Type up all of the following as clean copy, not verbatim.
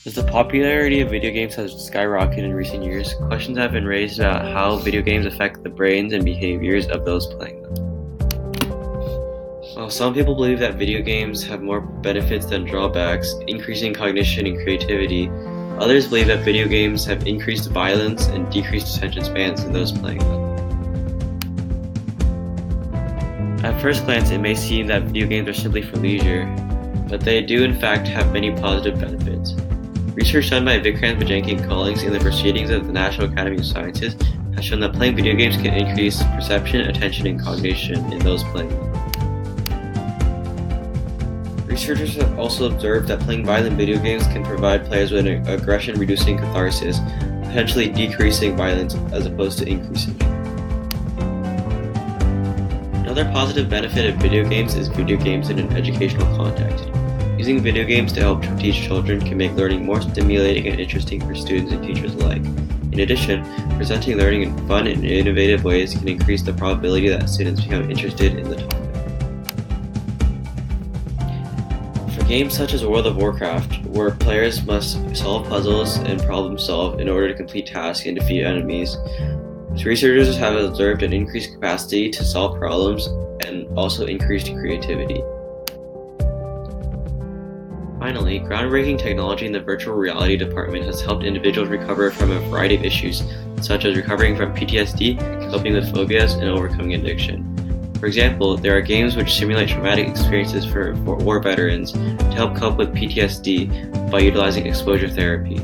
As the popularity of video games has skyrocketed in recent years, questions have been raised about how video games affect the brains and behaviors of those playing them. While some people believe that video games have more benefits than drawbacks, increasing cognition and creativity, others believe that video games have increased violence and decreased attention spans in those playing them. At first glance, it may seem that video games are simply for leisure, but they do in fact have many positive benefits. Research done by Vikrant Vijay and colleagues in the Proceedings of the National Academy of Sciences has shown that playing video games can increase perception, attention, and cognition in those playing them. Researchers have also observed that playing violent video games can provide players with an aggression-reducing catharsis, potentially decreasing violence as opposed to increasing it. Another positive benefit of video games is video games in an educational context. Using video games to help teach children can make learning more stimulating and interesting for students and teachers alike. In addition, presenting learning in fun and innovative ways can increase the probability that students become interested in the topic. For games such as World of Warcraft, where players must solve puzzles and problem solve in order to complete tasks and defeat enemies, researchers have observed an increased capacity to solve problems and also increased creativity. Finally, groundbreaking technology in the virtual reality department has helped individuals recover from a variety of issues, such as recovering from PTSD, coping with phobias, and overcoming addiction. For example, there are games which simulate traumatic experiences for war veterans to help cope with PTSD by utilizing exposure therapy.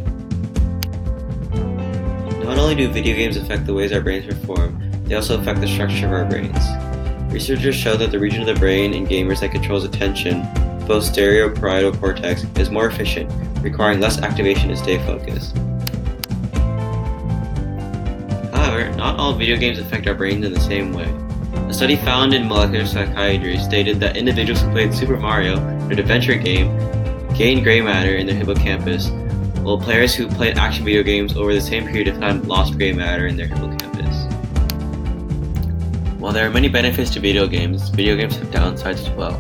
Not only do video games affect the ways our brains perform, they also affect the structure of our brains. Researchers show that the region of the brain in gamers that controls attention, posterior-parietal cortex, is more efficient, requiring less activation to stay focused. However, not all video games affect our brains in the same way. A study found in molecular psychiatry stated that individuals who played Super Mario, an adventure game, gained gray matter in their hippocampus, while players who played action video games over the same period of time lost gray matter in their hippocampus. While there are many benefits to video games have downsides as well.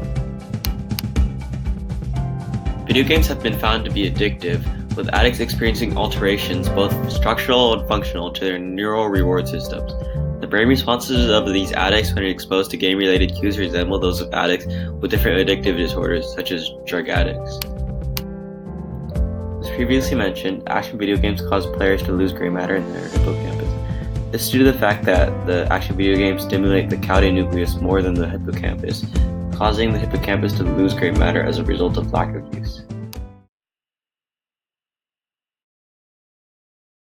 Video games have been found to be addictive, with addicts experiencing alterations, both structural and functional, to their neural reward systems. The brain responses of these addicts when exposed to game-related cues resemble those of addicts with different addictive disorders, such as drug addicts. As previously mentioned, action video games cause players to lose gray matter in their hippocampus. This is due to the fact that the action video games stimulate the caudate nucleus more than the hippocampus, causing the hippocampus to lose gray matter as a result of lack of use.